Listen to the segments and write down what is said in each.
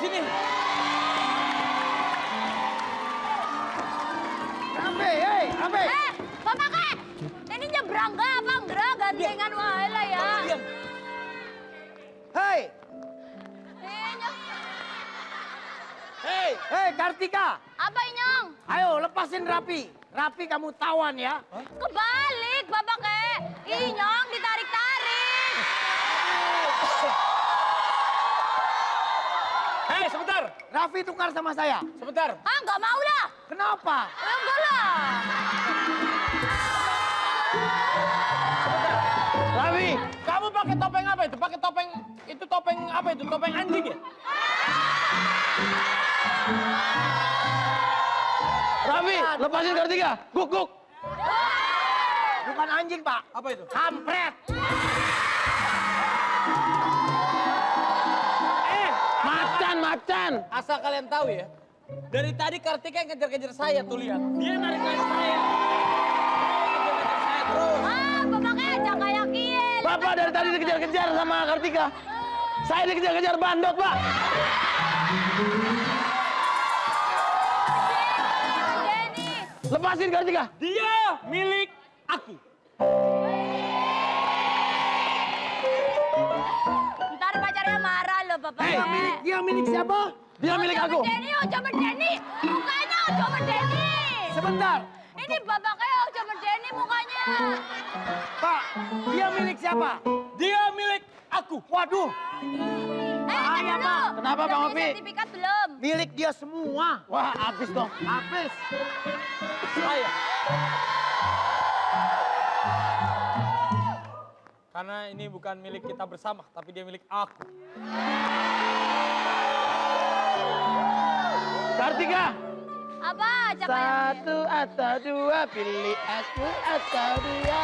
sini. Rambe, hei, Rambe. Bapak Kek! Ini nyebrang gak apa enggak? Gandengan wae lah ya. Diam. Hei, Eh, hei, Kartika. apa Inyong? Ayo, lepasin Rapi. Rapi kamu tawan ya. Kebalik Bapak Kek. Inyong ditarik-tarik. Hei, sebentar. Raffi tukar sama saya. Sebentar. Ah, nggak mau lah. Kenapa? Enggak lah. Rafi, kamu pakai topeng apa itu? Pakai topeng, itu topeng apa itu? Topeng anjing ya? Rafi, lepasin Kartika. Guk, guk. Bukan anjing, Pak. Apa itu? Kampret. Macan. Asal kalian tahu ya, dari tadi Kartika yang kejar-kejar saya tuh lihat. Dia narik-narik saya. Kejar-kejar saya terus. Ah, Bapak Kek jangan kayak kiel. Bapak dari tadi dikejar-kejar sama Kartika. Saya dikejar-kejar bandot, Pak. Denny. Lepasin Kartika. Dia milik aku. Ntar pacarnya marah loh Bapak Hei, Kek. Dia milik siapa? Dia milik aku. Ojo Denny. Mukanya Ojo Denny. Sebentar. Ini Bapak Kek Ojo Denny mukanya. Pak, dia milik siapa? Dia milik aku. Waduh, Bahaya, Pak. Kenapa, Udah Bang beli Opi? sertifikat belum? milik dia semua. Wah, habis dong. Habis. Saya. Karena ini bukan milik kita bersama, tapi dia milik aku. Kartika, Apa? Siapa yang satu atau dua, pilih aku atau dia.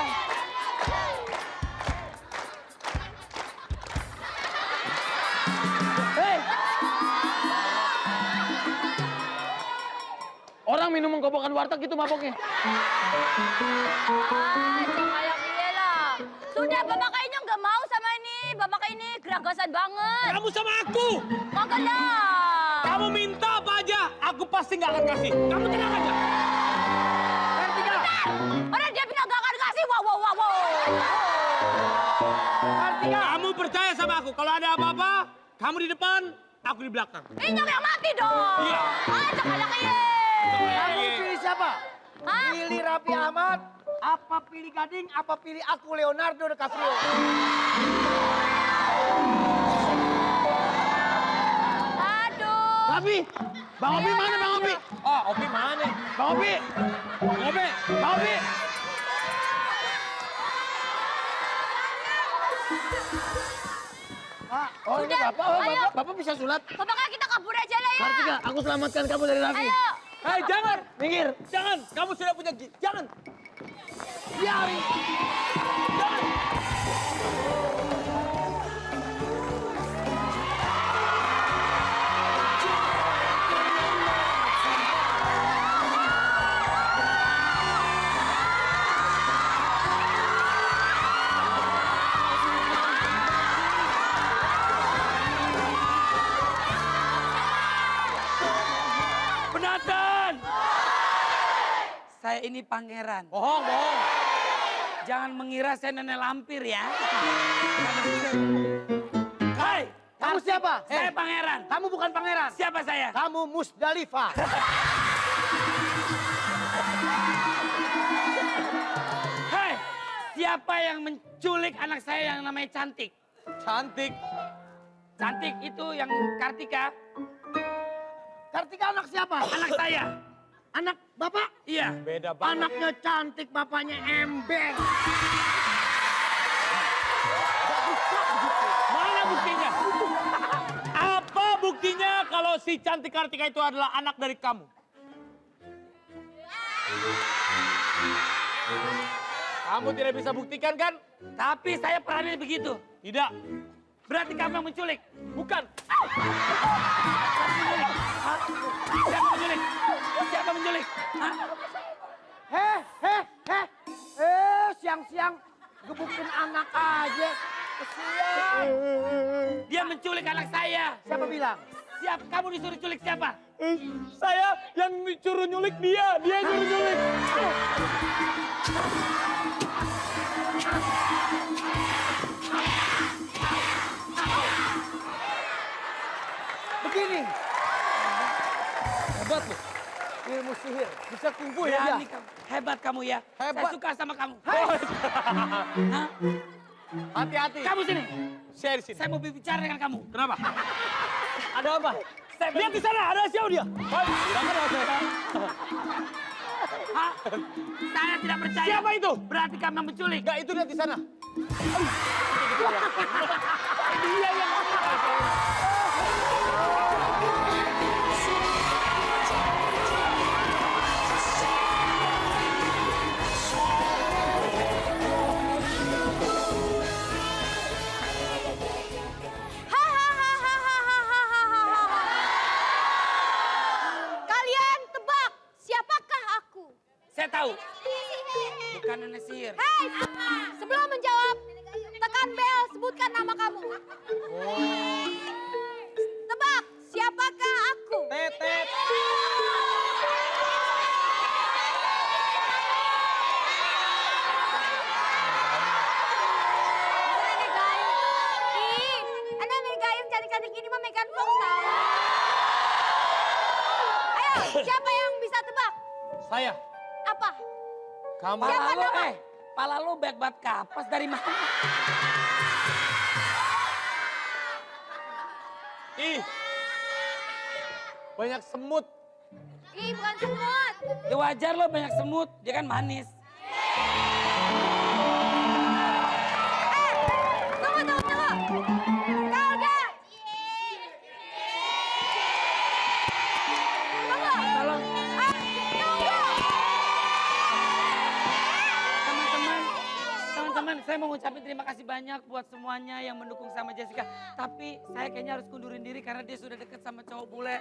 Hei! Orang minum mengkobokan warteg itu maboknya. jangan kayak dia lah. Sudah Bapak kayaknya nggak mau sama ini. Bapak kayak ini geragasan banget. Kamu sama aku. Kagak lah. Kamu minta apa aja, aku pasti nggak akan kasih. Kamu tenang aja. Kartika. Orang dia bilang gak akan kasih. Wow. Kartika. Kamu percaya sama aku, kalau ada apa-apa, kamu di depan, aku di belakang. Inyong yang mati dong. Iya. Jangan kayak dia. Kamu pilih siapa? Hah? Pilih Raffi Ahmad, apa pilih Gading, apa pilih aku Leonardo DiCaprio? Aduh. Tapi, Bang Opi mana Bang Opi? Oh, Opi mana? Bang Opi. Bang Opi. Bang Opi. Pak, Oh, ini Udah, Bapak. Oh, ayo. Bapak bisa sulap. Bapak Kek kita kabur aja lah ya. Kartika, aku selamatkan kamu dari Raffi. Ayo. Hei, jangan. Minggir. Jangan. Kamu sudah punya jangan. biarin. Jangan. Penatan. Saya ini pangeran. Bohong. Jangan mengira saya nenek lampir ya. Hai. Kamu siapa? Saya pangeran. Kamu bukan pangeran. Siapa saya? Kamu Musdalifah. Hei, siapa yang menculik anak saya yang namanya Cantik? Cantik. Cantik itu yang Kartika, Kartika anak siapa? anak saya. Anak bapak? Iya. Beda banget. Anaknya cantik, bapaknya ember. Mana buktinya? Apa buktinya kalau si Cantik Kartika itu adalah anak dari kamu? Kamu tidak bisa buktikan kan? Tapi saya peranin begitu. Tidak. Berarti kamu yang menculik. Bukan. Siapa menculik? Siapa menculik? Hah? Siang-siang gebukin anak aja. Kesian. Dia menculik anak saya. Siapa bilang? Siapa kamu disuruh culik siapa? Saya yang suruh nyulik dia yang suruh nyulik. Begini. Hebat lu. Ilmu sihir. Bisa kungfu ya dia. Berani kamu. Hebat kamu ya. Saya Hebat. suka sama kamu. Hah? Hati-hati. Kamu sini. Saya di sini. Saya mau bicara dengan kamu. Kenapa? Ada apa? Lihat di sana, ada siapa dia? Bilang ada saya. Hah? Saya tidak percaya. Siapa itu? Berarti kamu yang menculik. Enggak, itu lihat di sana. Kalian tebak, siapakah aku? Saya tahu. Bukan nenek sihir. Hei, sebelum menjawab, tekan bel, sebutkan nama kamu. Tebak, siapakah aku? Tetet. Nenek Gayung. Ih, ada Nenek Gayung cantik-cantik ini mah Megan Fox tahu. Ayo, siapa yang bisa tebak? Saya. Apa? Kamu. Siapa Pala lo, nama? pala lo baik banget kapas dari mana? Ih. Banyak semut. Ih, bukan semut. Ya wajar lo banyak semut, dia kan manis. Tunggu. Galga. Tunggu. Tolong. Tunggu. Teman-teman, saya mau ngucapin terima kasih banyak buat semuanya yang mendukung sama Jessica. Tapi saya kayaknya harus kundurin diri karena dia sudah deket sama cowok bule.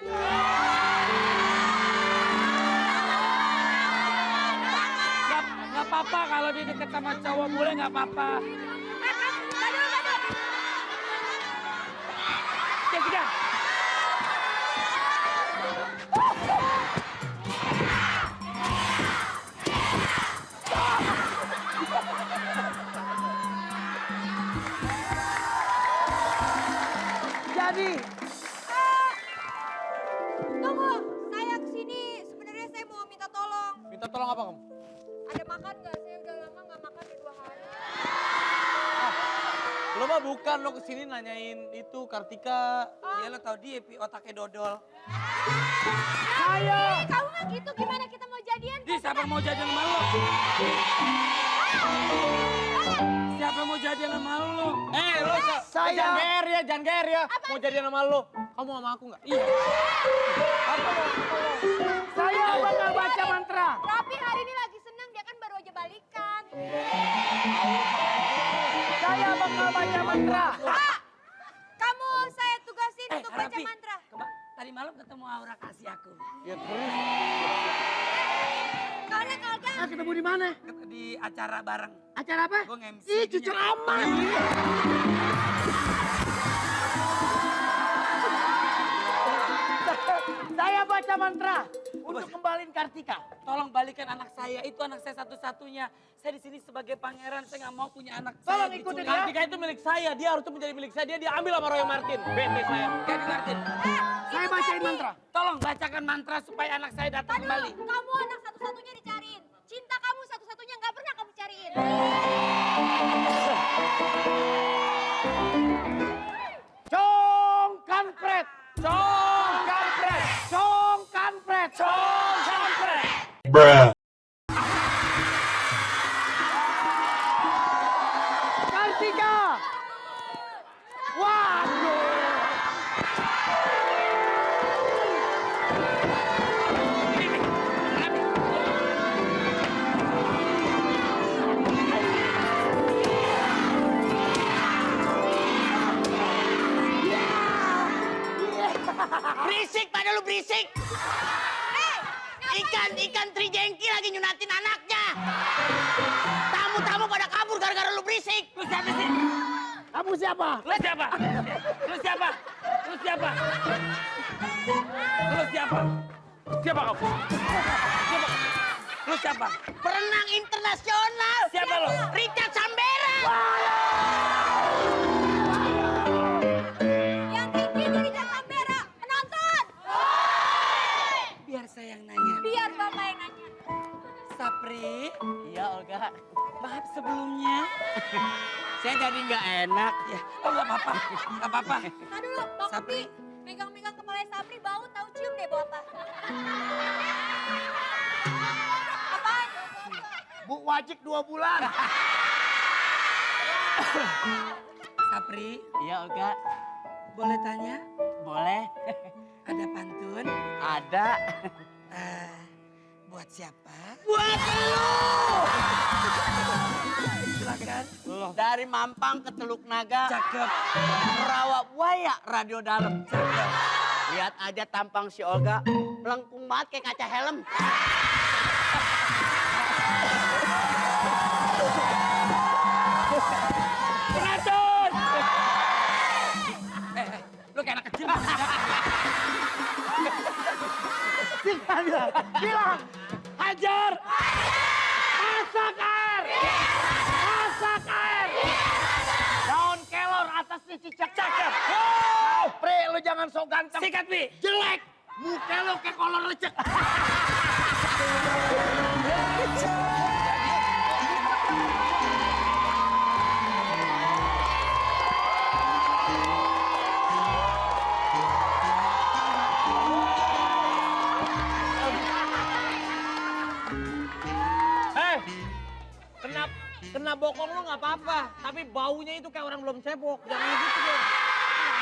Gak apa-apa kalau dia deket sama cowok bule gak apa-apa. Jessica. Jadi, Tunggu, saya kesini sebenarnya saya mau minta tolong. Minta tolong apa kamu? Ada makan nggak? Saya udah lama nggak makan udah 2 hari. Lo mah bukan, lo kesini nanyain itu Kartika. Ya lo tau dia otaknya dodol. Saya. Kamu nggak gitu? Gimana kita mau jadian? Di siapa mau jadian sama lo? Siapa mau jadian sama lo? Lo Saya- jangan GR ya. Mau jadian sama lo. Kamu sama aku nggak? Iya. saya bakal baca mantra. Rapi hari ini lagi seneng, dia kan baru aja balikan. Saya bakal baca mantra. Pak, kamu saya tugasin untuk baca Rapi, mantra. tadi malam ketemu Aura kasih aku. Ya terus. Kalau Ketemu di mana? Di acara bareng. Acara apa? Gue nge-MC. Ih, cucur amat. Saya baca mantra untuk kembaliin Kartika. Tolong balikan anak saya, itu anak saya satu-satunya. Saya di sini sebagai pangeran, saya nggak mau punya anak Tolong saya ikutin diculik. ya. Kartika itu milik saya. Dia harusnya menjadi milik saya. Dia diambil sama Roy Martin. Bete saya. Gak Martin. Saya bacain mantra. Tolong bacakan mantra supaya anak saya datang kembali. kamu anak satu-satunya dicariin. Cinta kamu satu-satunya nggak pernah kamu cariin. Cong kampret. Cong kampret. Cong kampret. Cong kampret. Kartika. Waduh. Berisik pada lu berisik. Ikan trijengki lagi nyunatin anaknya. Tamu-tamu pada kabur gara-gara lu berisik. Lu siapa sih? Kamu siapa? Lu siapa? Lu siapa? Lu siapa? Lu siapa? Siapa kamu? Siapa? Lu siapa? Perenang internasional. Siapa lo? Richard Sambera. Yang tinggi di Richard Sambera. Penonton. Biar saya yang nanya. Biar Bapak yang nanya. Sapri, Iya Olga. maaf sebelumnya. Saya jadi nggak enak. Ya, oh nggak apa-apa, nggak apa-apa. Nah dulu, Bang Sapri. Upi. Megang-megang kepala Sapri, bau tahu cium deh bau apa. Apaan? Bu wajib 2 bulan. Sapri, Iya Olga. boleh tanya? Boleh. Ada pantun? Ada. Buat siapa? Buat lu. Silakan. Dari Mampang ke Teluk Naga. Cakep. Rawa buaya radio dalam. Cakep. Lihat aja tampang si Olga. Melengkung banget kayak kaca helm. Penonton! Lu kayak anak kecil. Bilang. Hajar! Masak air. Masak air. Daun kelor atasnya cicak. Cakep. Pre, lu jangan sok ganteng. Sikat, Pi. Jelek. Muka lu kayak kolor lecek. Kena bokong lu nggak apa-apa, tapi baunya itu kayak orang belum cebok. Jangan gitu dong.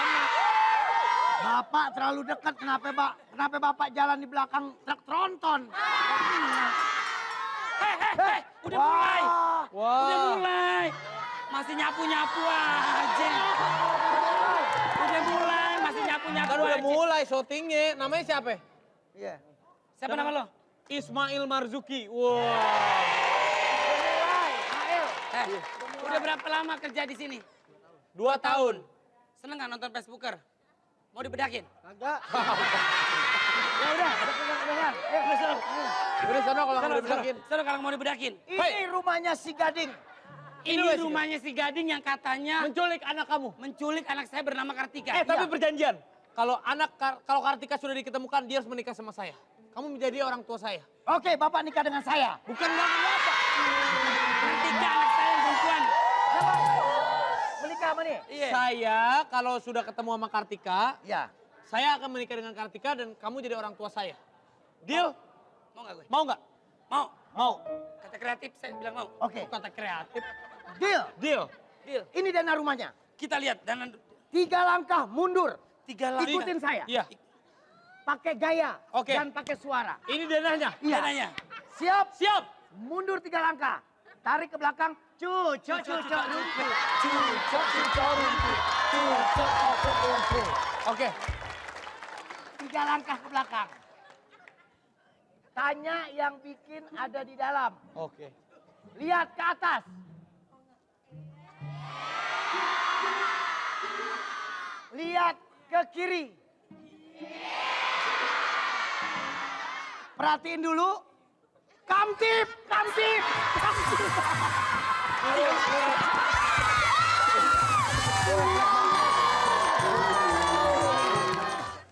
Enak. Bapak terlalu dekat. Kenapa Bapak jalan di belakang truk tronton? Hei, udah mulai. Wah. Udah mulai. Masih nyapu-nyapu aja. Udah mulai, masih nyapu-nyapu Kan udah aja. mulai syutingnya. Namanya siapa? Iya. Siapa nama lo? Ismail Marzuki. Wow. Udah berapa lama kerja di sini? 2 tahun. Seneng nggak nonton Facebooker? Mau dibedakin? Kagak. Ya udah. Udah sono kalau nggak dibedakin. Sono kalau mau dibedakin. Ini rumahnya si Gading. Ini rumahnya si Gading yang katanya Menculik anak kamu. menculik anak saya bernama Kartika. Tapi perjanjian. Kalau Kartika sudah diketemukan, dia harus menikah sama saya. Kamu menjadi orang tua saya. Oke, Bapak nikah dengan saya. Bukan bapak. Kartika anak saya yang perempuan. Menikah sama nih? Iya. Saya kalau sudah ketemu sama Kartika, Iya. saya akan menikah dengan Kartika dan kamu jadi orang tua saya. Deal? Mau nggak gue? Mau nggak? Mau. Mau. Kata kreatif saya bilang mau. Oke. Kata kreatif. Deal. Deal. Deal. Ini dana rumahnya. Kita lihat dan 3 langkah mundur. 3 langkah. Ikutin saya. Iya. Pakai gaya Oke. dan pakai suara. Ini dananya. Iya. Dananya. Siap? Siap. Mundur 3 langkah. Tarik ke belakang. Cucok rumput. Cucok rumput. Cucok rumput. Oke. 3 langkah ke belakang. Tanya yang bikin ada di dalam. Oke. Lihat ke atas. Lihat ke kiri. Perhatiin dulu. Kamtip, kamtip, kamtip.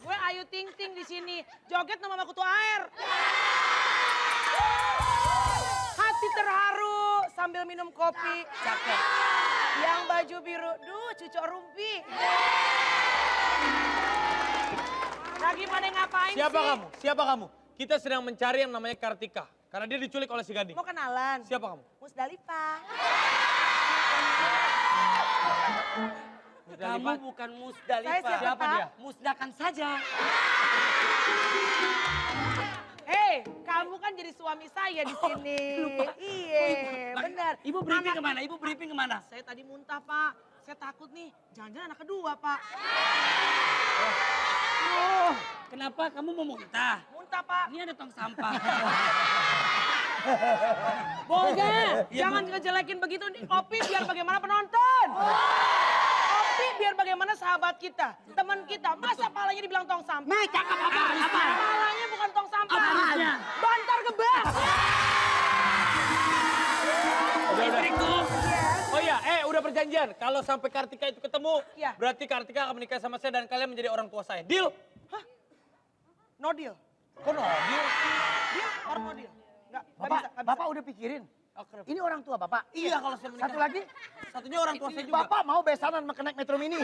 Gue Ayu Ting Ting di sini, joget nama Mama Kutu Air. Hati terharu sambil minum kopi. Cakep. Yang baju biru, duh cucok rumpi. Lagi pada ngapain Siapa sih? kamu? Siapa kamu? Kita sedang mencari yang namanya Kartika. Karena dia diculik oleh si Gading. Mau kenalan? Siapa kamu? Musdalifah. Kamu bukan Musdalifah. Saya siapa, Pak? dia? Musdakan saja. Hei, kamu kan jadi suami saya di sini. Iya, benar. Ibu briefing kemana? Ibu briefing kemana? Saya tadi muntah, Pak. Saya takut nih, jangan-jangan anak kedua, Pak. Kenapa kamu mau muntah? Muntah, Pak. Ini ada tong sampah. Boleh, Iya, jangan ngejelekin begitu nih kopi biar bagaimana penonton. biar bagaimana sahabat kita, teman kita, masa palanya dibilang tong sampah? Nih, cakep apa? Apa? Palanya bukan tong sampah. Apaan? Bantar gebang. Udah. Oh iya, udah perjanjian. Kalau sampai Kartika itu ketemu, Iya. berarti Kartika akan menikah sama saya dan kalian menjadi orang tua saya. Deal? No deal. Kok no deal? Deal or no deal? Nggak Bapak, bisa, nggak bisa. Bapak udah pikirin. Ini orang tua Bapak. Iya, kalau saya menikah. Satu lagi, Satunya orang tua saya juga. Bapak mau besanan sama naik Metro Mini.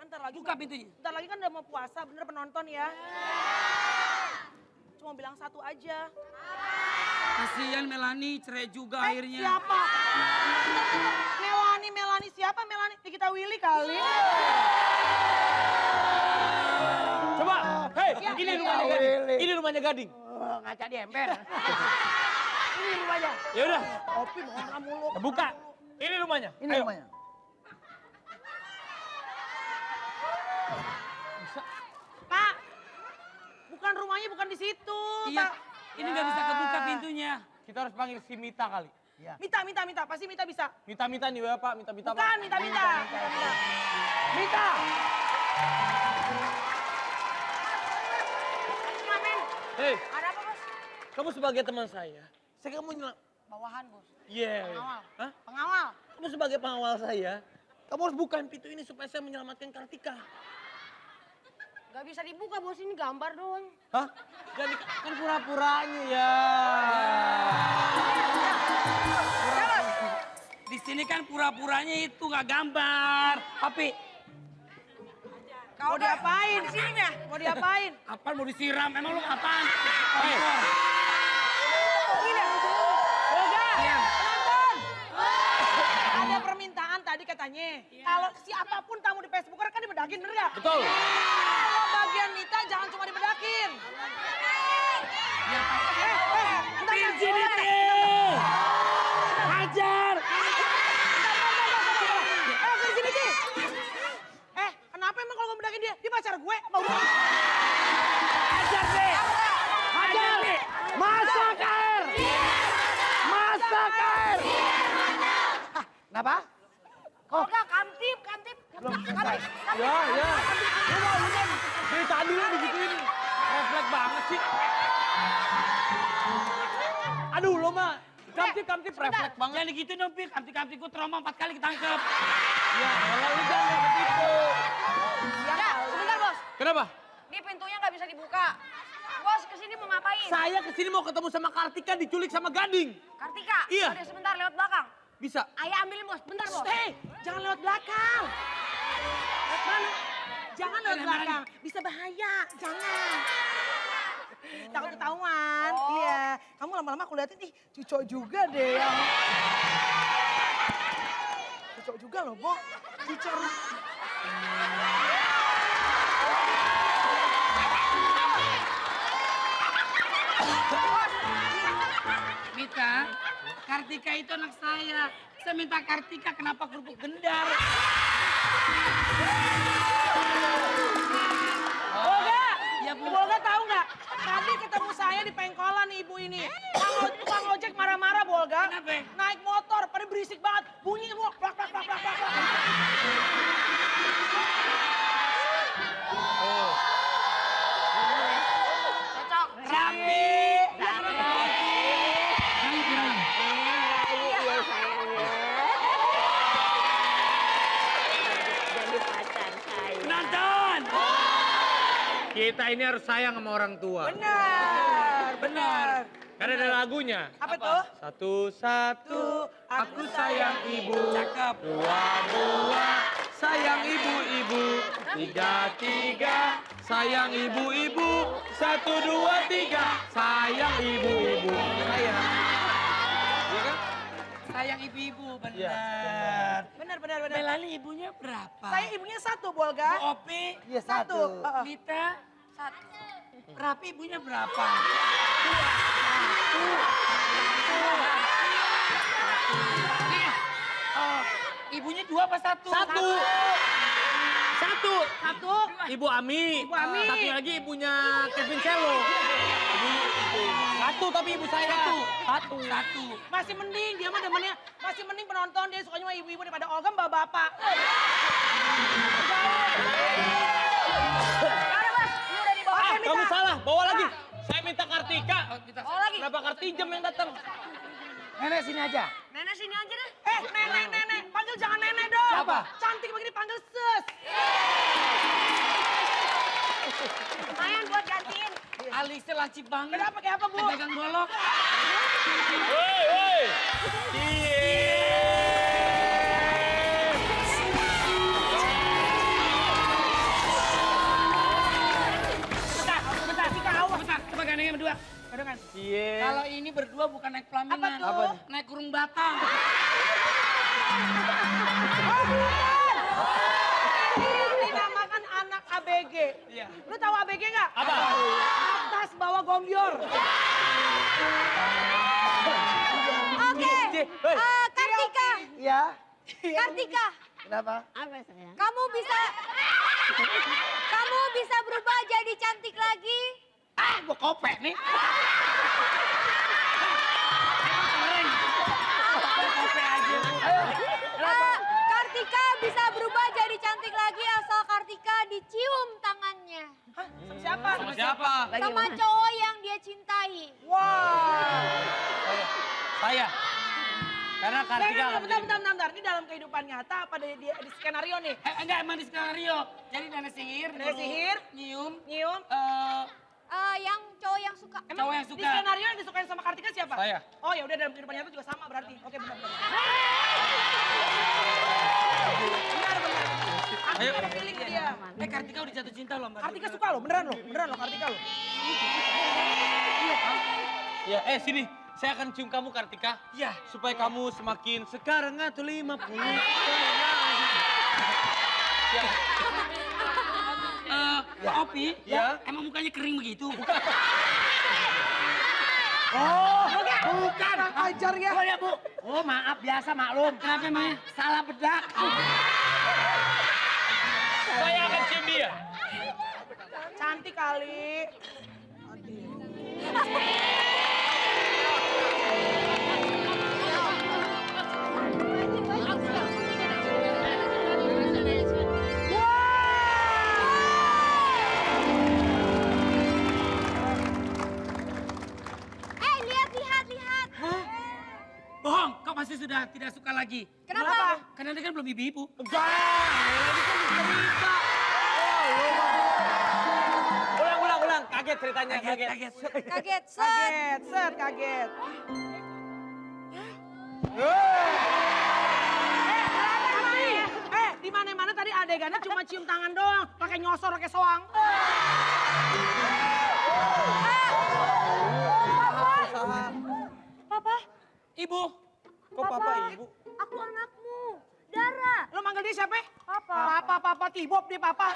Ntar lagi. Buka pintunya. Ntar lagi kan udah mau puasa, bener penonton ya. Cuma bilang satu aja. Kasihan Melani cerai juga akhirnya. Siapa? Melani siapa Melani? Nikita Willy kali. Coba, hei, ini rumahnya Gading. Willy. Ini rumahnya Gading. Ngaca di ember. Ini rumahnya. Ya udah, Kopi mohon kamu lu. buka. Ini rumahnya. Ini Ayo. rumahnya. Pak, bukan rumahnya bukan di situ. Iya, Pak. ini nggak bisa kebuka pintunya. Kita harus panggil si Mita kali. Iya. Minta, pasti Mita bisa. Mita nih ya Pak, Mita Pak. Bukan, minta. Mita. Ngamen. Hei, Ada apa, Bos? kamu sebagai teman saya kamu nyelak. Bawahan, Bos. Iya. Pengawal. Hah? Pengawal. Kamu sebagai pengawal saya, kamu harus bukain pintu ini supaya saya menyelamatkan Kartika. Gak bisa dibuka, Bos. Ini gambar doang. Hah? Jadi kan pura-puranya ya. Di sini kan pura-puranya itu nggak gambar. Tapi Mau diapain? Di sini ya? Mau diapain? apa mau disiram? Emang lu apaan? Hei, Olga, Iya. penonton. Ada permintaan tadi katanya. Kalau siapapun tamu di Facebook kan dibedakin, bener gak? betul. Kalau bagian Mita jangan cuma dibedakin. Virginity! Hajar! Virginity. Kenapa emang kalau ngebedakin dia? Dia pacar gue. Apa udah? Hajar deh! Hajar. Masak air. Masak air. Hah, kenapa? Olga, kamtip. Ya. Dari tadi lo digituin. Refleks banget sih. Aduh lo mah. Kamtip refleks banget. Jangan gitu dong, Pik. Kamtik-kamtikku trauma 4 kali ketangkep. Ya elah lu jangan ketipu. Ya, sebentar, Bos. Kenapa? Ini pintunya nggak bisa dibuka. Bos, kesini mau ngapain? Saya kesini mau ketemu sama Kartika diculik sama Gading. Kartika. Iya. Udah sebentar, lewat belakang. Bisa? Ayah ambilin, Bos. Bentar, Bos. Jangan lewat belakang. Lewat mana? Jangan lewat belakang. Bisa bahaya. Jangan. Takut ketahuan. Iya. Kamu lama-lama aku liatin, ih cucok juga deh yang. Cucok juga loh, Bo. Cucok. Mita, Kartika itu anak saya. Saya minta Kartika, kenapa kerupuk gendar? Olga, Ya, Bu. Olga tahu nggak? Tadi ketemu saya di pengkolan nih ibu ini. Tukang ojek marah-marah, Bu Olga. Kenapa? Naik motor, pada berisik banget. Bunyi semua, plak. Cocok. Rapi! Nonton! Kita ini harus sayang sama orang tua. Benar. Karena ada lagunya. Apa tuh? Satu-satu aku sayang ibu. Cakep. Dua-dua sayang ibu-ibu. Tiga-tiga sayang ibu-ibu. 1, 2, 3 sayang ibu-ibu. Sayang. Iya kan? Sayang ibu-ibu, benar. Iya, Benar. Melani ibunya berapa? Saya ibunya 1, Bu Olga. Bu Opi, Iya, satu. Mita, Satu. Rapi ibunya berapa? Ibunya 2 apa 1? 1. Satu. Satu. Ibu Ami. Ibu Ami. Satu lagi ibunya Kevin Celo. Satu tapi ibu saya. Satu. Masih mending, dia mah demennya. Masih mending penonton, dia sukanya sama ibu-ibu daripada Olga bapak-bapak. Mana Bos? Ini udah dibawa. Kamu salah, bawa lagi. Saya minta Kartika. Oh lagi. Kenapa Kartijem yang datang? Nenek sini aja. Nenek sini aja deh. Nenek. Panggil jangan nenek dong. Siapa? Cantik begini panggil sus. Lumayan buat gantiin. Alisnya lancip banget. Kenapa kayak apa, Bu? Pedagang golok. Woi. Bentar, coba gandengnya berdua. Gandengan. Kalau ini berdua bukan naik pelaminan. Apa tuh? Naik kurung batang. Dinamakan anak ABG. Iya. Lu tahu ABG nggak? Apa? Atas bawah gombior. Oke. Kartika. Iya. Kartika. Kenapa? Kamu bisa berubah jadi cantik lagi. Gua kopek nih. Kartika bisa berubah jadi cantik lagi asal Kartika dicium tangannya. Siapa? Sama siapa? Sama cowok yang dia cintai. Wah. Saya. Karena Kartika akan Bentar. Ini dalam kehidupan nyata apa di skenario nih? Enggak, emang di skenario. Jadi nenek sihir. Nenek dulu sihir. Nyium. Nyium. Yang cowok yang suka. Cowok yang Di suka. skenario yang disukain sama Kartika siapa? Saya. Oh ya udah dalam kehidupan nyata juga sama berarti. Oke benar. Benar. Ayo. Aku feeling ke dia. Kartika udah jatuh cinta loh, Mbak. Kartika suka lo, beneran lo Kartika lo. Ya, sini. Saya akan cium kamu Kartika. Iya. Supaya kamu semakin sekarang atau 50. Pak Opi, Ya. emang mukanya kering begitu? Oh, bukan. Ajar ya. Oh ya, Bu. Oh, maaf, biasa maklum. Kenapa emangnya? Salah bedak. Saya akan cium dia. Cantik kali. Lihat. Bohong, kau pasti sudah tidak suka lagi. Kenapa? Karena dia kan belum ibu-ibu. Ulang. Kaget ceritanya, kaget. Kaget. Kaget. Di mana-mana tadi adegannya cuma cium tangan doang, pakai nyosor, pakai soang. Papa. Ibu, Kok papa ibu? Aku anakmu. Dara. Lo manggil dia siapa? Papa. Papa, Tibop dia papa.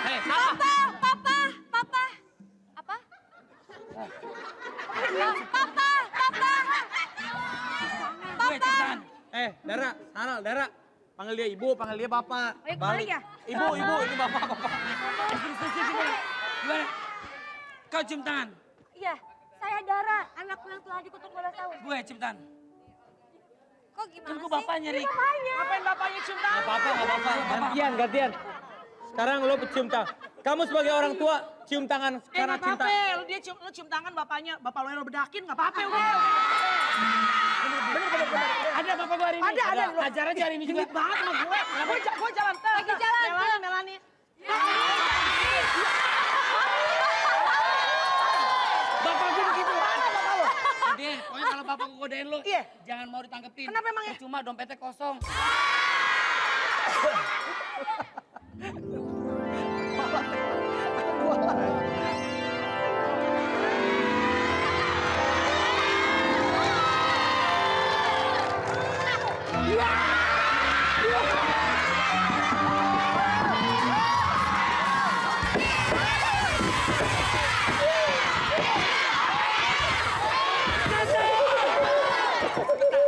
Hei, salah. Papa. Apa? gue Citan. Dara, salah, Dara. Panggil dia ibu, panggil dia bapak. Ayo kembali ya? Ibu, ini bapak. Gimana? Kau cium tangan. Iya, saya Dara, anakku yang telah dikutuk 12 tahun. Gue cium tangan. Kok gimana Tunggu sih? bapaknya, Rik. Ngapain bapaknya cium tangan? Gak apa-apa. Gantian. Sekarang lo cium tangan. Kamu sebagai orang tua, cium tangan karena Nggak cinta. apa-apa, lu cium tangan bapaknya, bapak lo yang lo bedakin, nggak apa-apa udah. Bener. Ada apa gue hari ini? Ada. Ajar aja hari ini juga. Genit banget sama gue. Gue jalan Lagi jalan, Melani. Bapak gue begitu. Mana bapak lo? Deh, pokoknya kalau bapak gue godain lo, Iya. jangan mau ditangkepin. Kenapa emangnya? Cuma dompetnya kosong.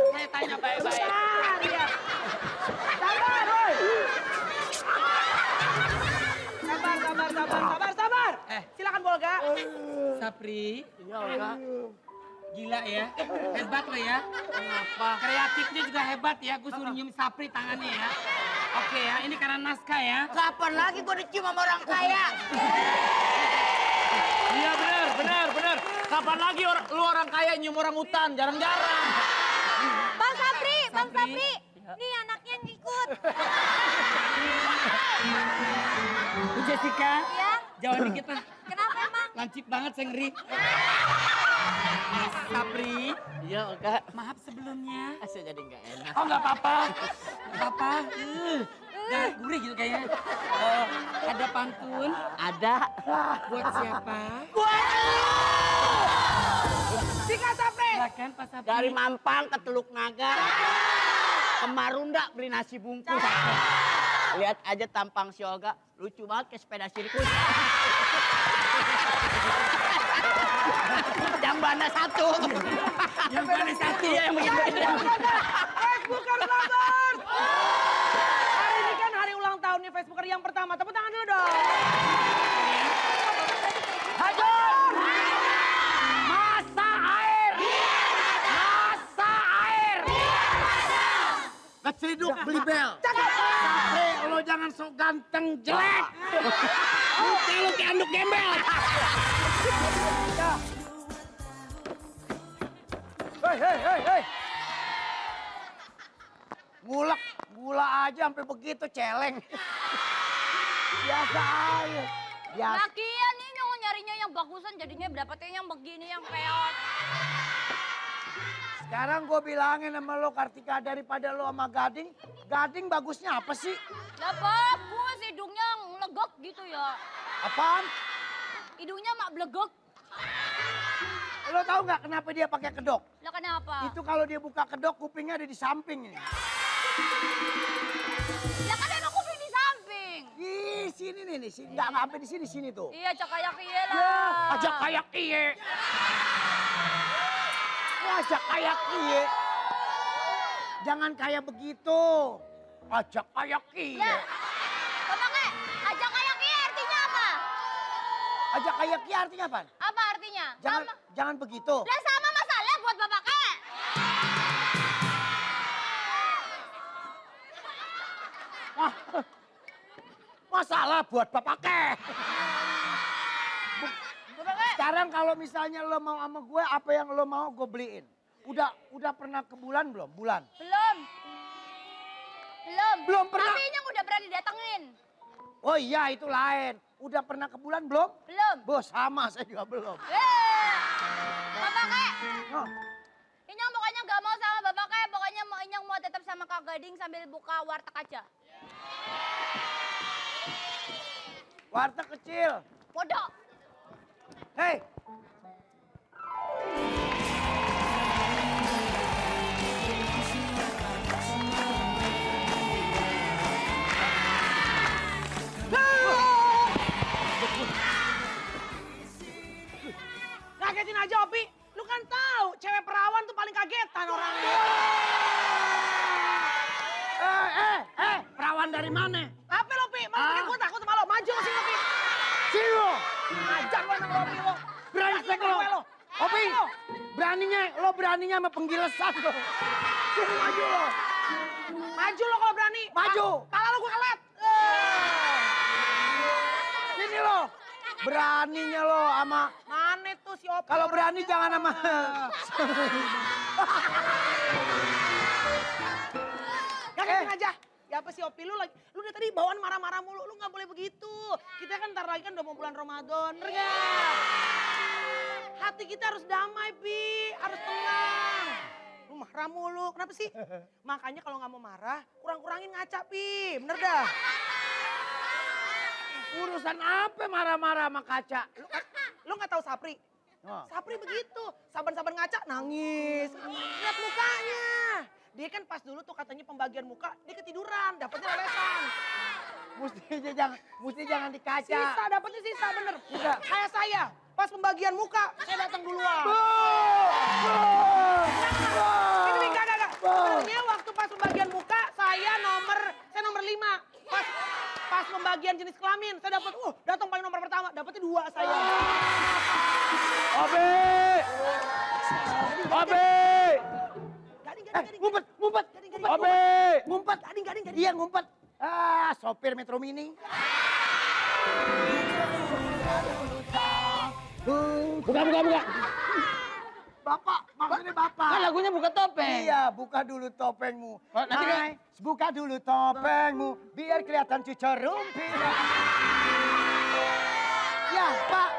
Saya tanya baik-baik. Sabar, Roy. Sapri. Iya, Olga. Gila ya, hebat lo ya. Kenapa? Kreatifnya juga hebat ya, gue suruh nyium Sapri tangannya ya. Oke ya, ini karena naskah ya. Kapan lagi gue dicium sama orang kaya? Iya benar. Kapan lagi lu orang kaya nyium orang hutan? Jarang-jarang. Bang Sapri, Bang Sapri. Sapri. Nih anaknya ngikut. Bu Jessica, Ya, jauh dikit lah. kenapa emang? Lancip banget saya ngeri. Sapri, Iya, Olga. maaf sebelumnya. Saya jadi nggak enak. Oh nggak apa-apa. Nggak apa. Darah gurih gitu kayaknya. Ada pantun. Ada. Buat siapa? Sika Sapri. Silakan Pak Sapri. Dari Mampang ke Teluk Naga. Ke Marunda beli nasi bungkus. Lihat aja tampang si Olga. Lucu banget kayak sepeda sirkus. Jambana satu. Yang mana satu? Iya yang begitu. Facebooker lovers. Hari ini kan hari ulang tahun nih Facebooker yang pertama. Tepuk tangan dulu dong. Hajur! Masa air! Masa air! Keceliduk beli bel. Sapri, lo jangan sok ganteng jelek. Muka lu kayak anduk gembel. Hei. Ngulek, gula aja sampai begitu celeng. Biasa aja. Biasa. Lagian nih nyarinya yang bagusan jadinya dapetnya yang begini yang peot. Sekarang gue bilangin sama lo Kartika, daripada lo sama Gading. Gading bagusnya apa sih? Lah bagus hidungnya ngelegok gitu ya. Apaan? Hidungnya mak blegok. Lo tahu nggak kenapa dia pakai kedok? Lah kenapa? Itu kalau dia buka kedok kupingnya ada di samping ini. Lah kan emang kuping di samping. Ih, sini nih, sini. Nggak sampai di sini tuh. Iya cak kayak iya lah. Ya, ajak kayak kie. Ajak kayak kie. Jangan kayak begitu. Ajak kayak kie. Lah, Bapak Kek, ajak kayak iya artinya apa? Ajak kayak kie artinya apa? Apa artinya? Jangan, Sama. jangan begitu. Lah sama masalah buat Bapak Kek. Wah, masalah buat bapak kek. Bapak Kek. Sekarang kalau misalnya lo mau sama gue, apa yang lo mau gue beliin. Udah pernah ke bulan belum? Bulan. Belum. Belum pernah. Tapi yang udah berani datengin. Oh iya itu lain. Udah pernah ke bulan belum? Belum. Bos sama saya juga belum. Bapak Kek. Oh, Inyong pokoknya gak mau sama Bapak Kek. Pokoknya mau Inyong mau tetap sama Kak Gading sambil buka warteg aja. warteg kecil. Bodoh. Hei. Kagetin aja Opi. Lu kan tahu cewek perawan tuh paling kagetan orangnya. Perawan dari mana? Apa lo Pi? Mau bikin gue takut sama lo. Maju ke sini Pi. Sini lo. Ajar lo emang Opi lo. Brengsek lo. Opi, beraninya sama penggilesan lo. Sini maju lo. Maju lo kalau berani. Maju. Kala lo gue kelet. Sini lo. Beraninya lo sama... Mana tuh si Opi? Kalau berani jangan sama... Kagetin aja. Ya apa sih Opi lu lagi? Lu dari tadi bawaan marah-marah mulu. Lu nggak boleh begitu. Kita kan ntar lagi kan udah mau bulan Ramadan. Bener nggak? Hati kita harus damai Pi. Harus tenang. Lu marah mulu. Kenapa sih? Makanya kalau nggak mau marah, kurang-kurangin ngaca Pi. Bener dah. Urusan apa marah-marah sama kaca? Lu nggak tahu Sapri? Oh. Sapri begitu. Sabar-sabar ngaca nangis. Lihat mukanya. Dia kan pas dulu tuh katanya pembagian muka, dia ketiduran, dapetnya lelesan. Mesti jangan di kaca. Sisa, dapetnya sisa bener. Sisa. Kayak saya, pas pembagian muka, saya datang duluan. Ini enggak. Sebenarnya waktu pas pembagian muka, saya nomor 5. Pas pembagian jenis kelamin, saya dapat, datang paling nomor pertama, dapetnya 2 saya. Ngumpet, ngumpet. Opi. Ngumpet, gading. Iya, ngumpet. Ah, sopir Metro Mini. Buka. Bapak, maksudnya bapak. Kan lagunya buka topeng. Iya, buka dulu topengmu. Oh, nanti Hai, buka dulu topengmu, biar kelihatan cucur rumpin. Ya, Pak.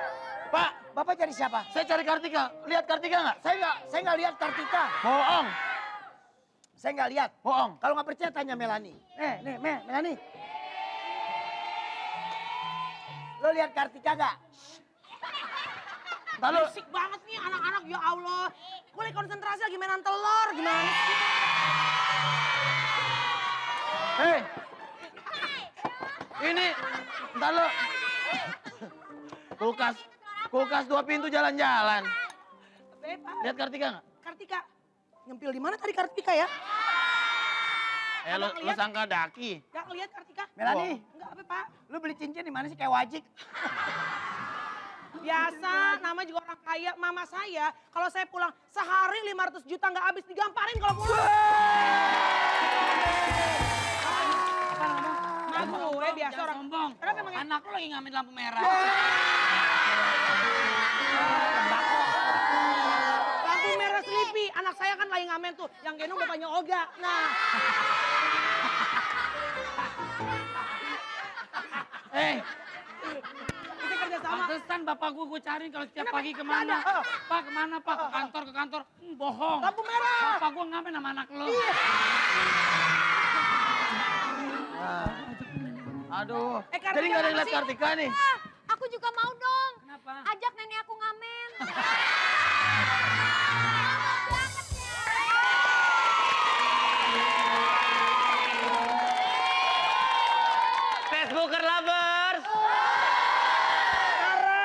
Pak, Bapak cari siapa? saya cari Kartika. Lihat Kartika nggak? Saya nggak lihat Kartika. Bohong. Saya nggak lihat. Bohong. Kalau nggak percaya tanya Melani. Nih, Melani. Lo lihat Kartika nggak? Lalu, Berisik banget nih anak-anak, ya Allah. Gue lagi konsentrasi lagi mainan telur, gimana sih? hei. Ini, ntar lo. Kulkas 2 pintu jalan-jalan. Pak, Lihat Kartika nggak? Kartika. Nyempil di mana tadi Kartika ya? Lo sangka daki. Gak ngeliat Kartika? Melani, Enggak apa, Pak. lu beli cincin di mana sih kayak wajik? Biasa, nama juga orang kaya. Mama saya, kalau saya pulang sehari 500 juta nggak habis digamparin kalau pulang. Mama gue biasa Jangan orang. sombong. Kenapa emangnya? Anak lo lagi ngamen lampu merah. Lampu merah Sleepy. Anak saya kan lagi ngamen tuh. Yang gendong bapaknya Olga. Nah. Kita kerja sama. Pantesan bapak gue cariin kalau setiap Kenapa? pagi kemana. Nggak ada. Pak kemana pak? Ke kantor. Bohong. Lampu merah. Bapak gue ngamen sama anak lo. Aduh. Kartika Jadi nggak ada yang mana lihat sih? Kartika nih. Ah, aku juga mau dong. Kenapa? Ajak nenek aku ngamen. Facebooker lovers. Tara,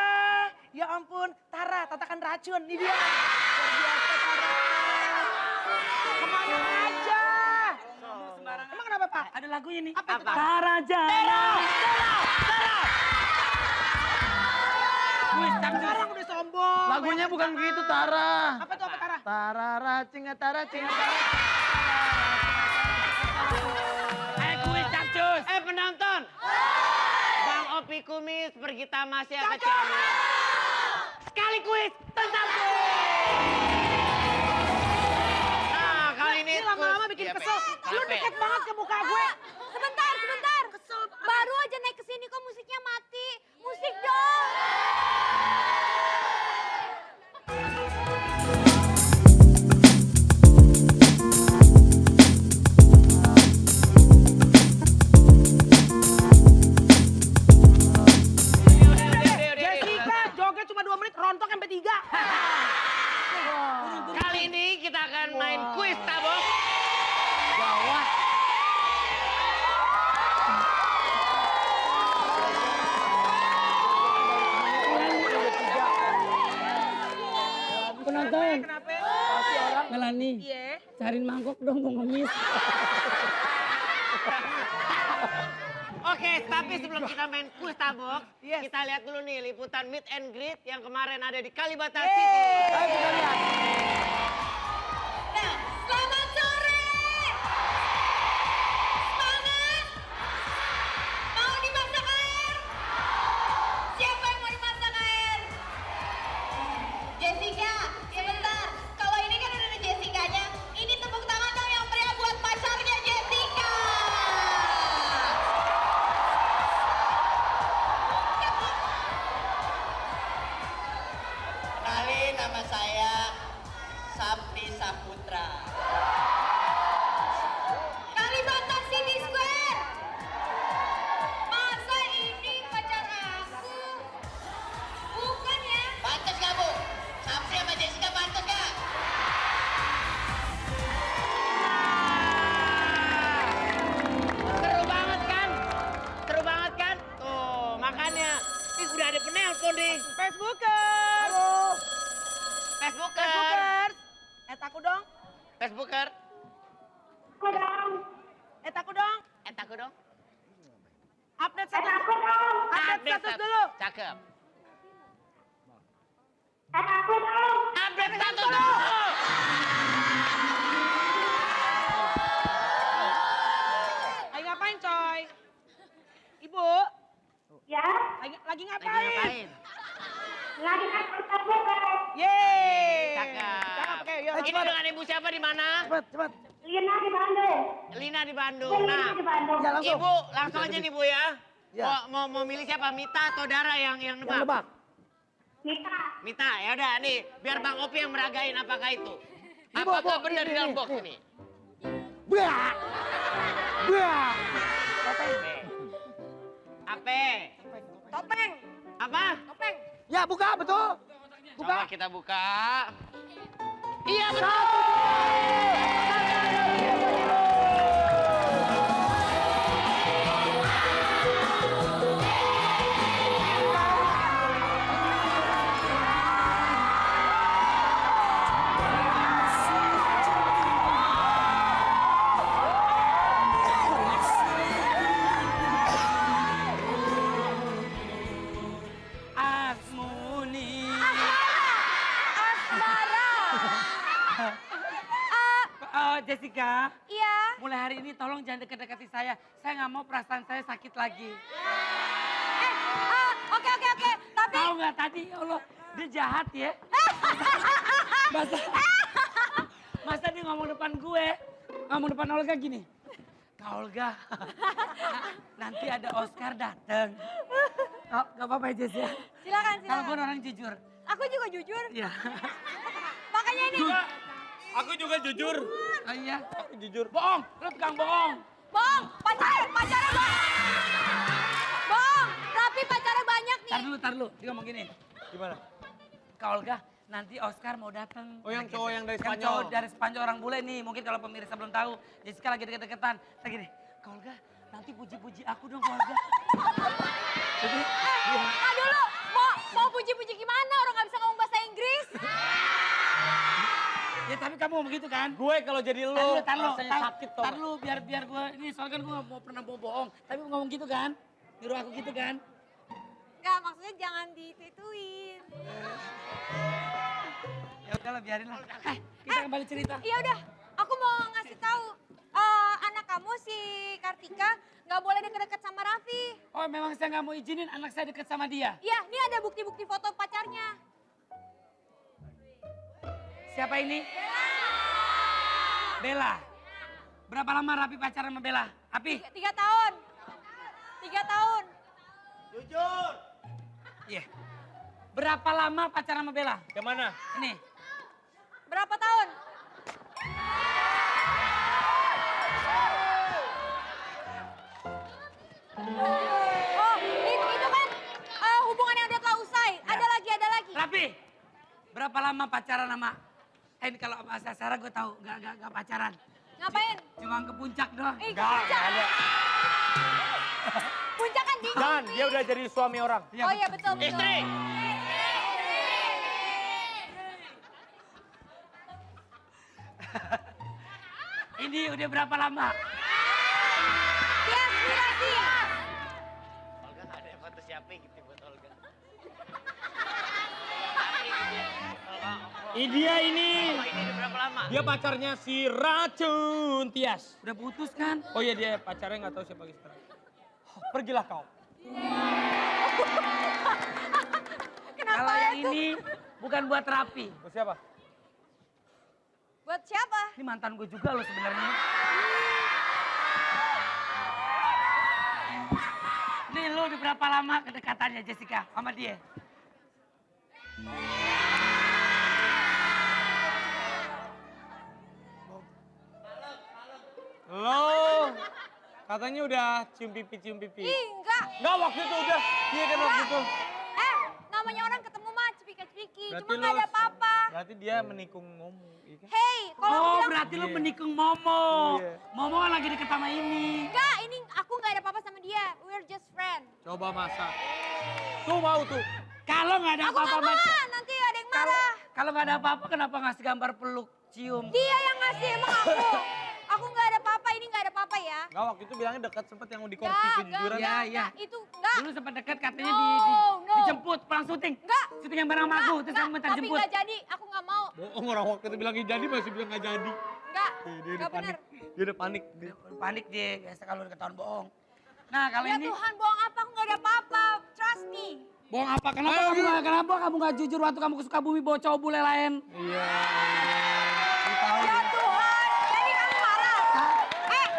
ya ampun, Tara, tatakan racun, ini dia. Luar biasa Tara. Kemana aja? Emang kenapa Pak? Ada lagunya nih. Apa itu, Pak? Tara Jaya. Wih, Sekarang udah sombong. Lagunya bukan begitu Tara. Apa tuh, apa Tara? Tara racinga Tara cinga Tara. kuis capcus. Penonton. Bang Opi Kumis pergi tamasya ke Ciamis. Sekali kuis tentang kuis. Nah, kali ini Ini lama-lama bikin Iya, kesel. Pe. Lu Kenapa? deket banget ke muka gue. Sebentar. Baru aja naik ke sini kok musiknya mati. Musik dong. Jessica, joget cuma 2 menit, rontok sampai 3. Kali ini kita akan main kuis tabok. Penonton. Kenapa? Melani. Iya. Cariin mangkok dong mau ngemis. Oke, tapi sebelum kita main kuis tabok, Yes. kita lihat dulu nih liputan meet and greet yang kemarin ada di Kalibata City. Ayo kita lihat. Nah, selamat sore. Semangat. Mau dimasak air? Siapa yang mau dimasak air? Jessica, sebentar. Kalau ini kan udah ada Jessica-nya. Ini tepuk tangan dong yang meriah buat pacarnya Jessica. Kenalin, nama saya Sapri Saputra. Kalibata City Square. Masa ini pacar aku? Bukan ya? Pantes gak, Bu? Sapri sama Jessica pantes gak? Seru banget kan? Seru banget kan? Tuh, makanya. Ih, udah ada penelpon nih. Facebooker. Facebooker. Facebookers. Aku dong. Facebooker. Aku dong. Aku dong. Update status. Update status dulu. Cakep. Update status dulu. siapa di mana? Cepet. Lina di Bandung. Lina di Bandung. Nah, Di Bandung. Ya langsung. Ibu langsung aja nih Bu ya. Ya. Mau milih siapa? Mita atau Dara yang Yang nebak? nebak. Mita. Mita, ya udah nih, biar Bang Opi yang meragain apakah itu. Ini, Bo, Apakah Bo, benar ini, di dalam ini, box ini. ini? Bah. Bah. Apa? Topeng. Apa? Topeng. Ya buka betul. Coba Buka. kita buka. Iya betul. Asmuni. Jessica, Iya. mulai hari ini tolong jangan deket-dekati saya. Saya nggak mau perasaan saya sakit lagi. Oke. Tapi Tahu nggak tadi, ya Allah, dia jahat ya. Masa dia ngomong depan gue, ngomong depan Olga gini. Kak Olga, nanti ada Oscar datang. Oh, gak apa-apa ya Jess ya. silakan. Kalau gue orang jujur. Aku juga jujur. Iya. Makanya ini. Aku juga jujur. Oh iya. Aku jujur. Bohong, lu tukang bohong. Bong, pacarnya banyak. Bong, Rapi pacarnya banyak nih. Tar dulu. Dia ngomong gini. Gimana? Kak Olga, nanti Oscar mau datang. Oh, yang cowok yang dari Yang Spanyol. cowok dari Spanyol orang bule nih. Mungkin kalau pemirsa belum tahu. Jessica lagi deket-deketan. Kayak gini, Kak Olga, nanti puji-puji aku dong Kak Olga. Jadi, Dulu, mau puji-puji gimana? Orang nggak bisa ngomong bahasa Inggris. ya tapi kamu ngomong gitu kan? Gue kalau jadi lo, rasanya sakit tau. Tar lu, biar gue, ini soalnya kan gue mau pernah bohong. Tapi ngomong gitu kan? Nyuruh aku gitu kan? Enggak, maksudnya jangan dituituin. Ya udahlah biarin lah. Kita kembali cerita. Iya udah, aku mau ngasih tahu anak kamu si Kartika nggak boleh deket-deket sama Raffi. Oh memang saya nggak mau izinin anak saya deket sama dia. Iya, ini ada bukti-bukti foto pacarnya. Siapa ini? Bella. Berapa lama Rapi pacaran sama Bella? Api? 3 tahun. 3 tahun. Jujur. Iya. Berapa lama pacaran sama Bella? Yang mana? Ini. Berapa tahun? Oh, itu kan hubungan yang udah telah usai. Ada lagi. Rapi. Berapa lama pacaran sama... ini kalau sama Sarah gue tahu gak pacaran. Ngapain? Cuma ke puncak doang. Puncak. Puncak kan di... Dan dia udah jadi suami orang. Oh iya betul. Istri. Ini udah berapa lama? Tias Mirasi. Olga nggak ada foto siapa gitu buat Olga. Dia ini. Ini udah berapa lama? Dia pacarnya si Racun Tias. Udah putus kan? Oh iya dia pacarnya nggak tahu siapa lagi sekarang. Pergilah kau. Kalau yang ini bukan buat Rapi. Oh, siapa? Buat siapa? Ini mantan gue juga loh sebenarnya. Nih lu udah berapa lama kedekatannya Jessica sama dia? Lo katanya udah cium pipi. Ih, enggak. Enggak waktu itu udah. Iya kan waktu itu. Namanya orang ketemu mah cepika-cepiki. Berarti Cuma nggak ada apa-apa. Berarti dia menikung ngomong. Iya kan? Hey, kalau Oh bilang berarti lu Iya. menikung Momo. Iya. Momo kan lagi deket sama ini. enggak, ini aku nggak ada apa-apa sama dia. We're just friends. Coba masak. Tuh mau tuh. Kalau nggak ada Aku apa-apa nggak sama... mau, nanti ada yang marah. Kalau nggak ada apa-apa kenapa ngasih gambar peluk cium? Dia yang ngasih emang aku. Aku nggak ada apa-apa, ini nggak ada apa-apa ya. Enggak waktu itu bilangnya dekat sempet yang di korsi Enggak, kejujuran. Ya, ya. Itu enggak. Dulu sempat dekat katanya No, no. dijemput pulang syuting. Enggak. Syuting yang bareng sama aku terus kamu minta Tapi jemput. nggak jadi, aku nggak mau. Bohong orang waktu itu bilangnya jadi masih bilang nggak jadi. Enggak, Dia udah enggak panik. benar. Dia udah panik. Panik dia biasa kalau ketahuan bohong. Nah kalau Ya ini Tuhan, bohong apa? Aku nggak ada apa-apa. Trust me. bohong apa? Kenapa kamu nggak jujur waktu kamu ke Sukabumi bawa cowok bule lain? Iya. Ini Ya Tuhan, jadi kamu marah?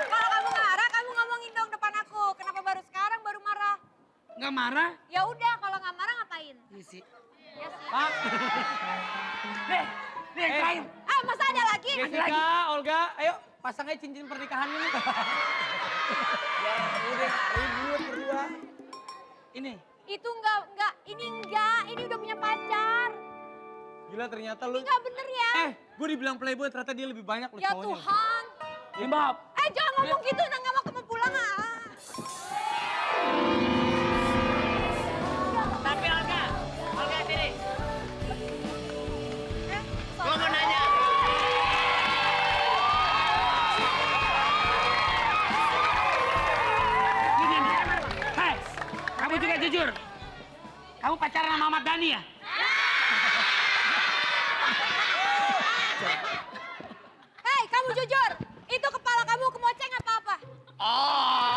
Kalau kamu nggak marah, kamu ngomongin dong depan aku. Kenapa baru sekarang baru marah? Nggak marah? Ya udah, kalau nggak marah ngapain? Isi. Ya sih. Pak, Nih yang terakhir. Ah, masa ada lagi? Jessica, Olga, ayo pasang aja cincin pernikahan ini. Ya udah ribut berdua. Ini. Itu enggak, ini udah punya pacar. Gila ternyata lu. Enggak bener ya. Gue dibilang playboy ternyata dia lebih banyak lu Ya cowoknya. Tuhan. Ini Bob. Jangan ngomong gitu, nggak mau kamu pulang ah. Tapi Olga sini. Gua mau nanya. Ini. Hei, kamu juga jujur. Kamu pacaran sama Ahmad Dhani ya? Hei, kamu jujur. Itu kepala kamu kemoceng apa-apa? Oh.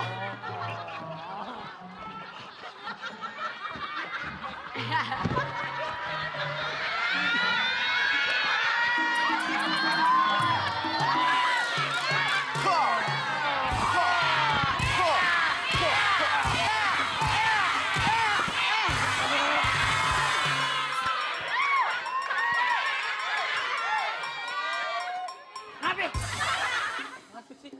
Rafi. Masuk sih.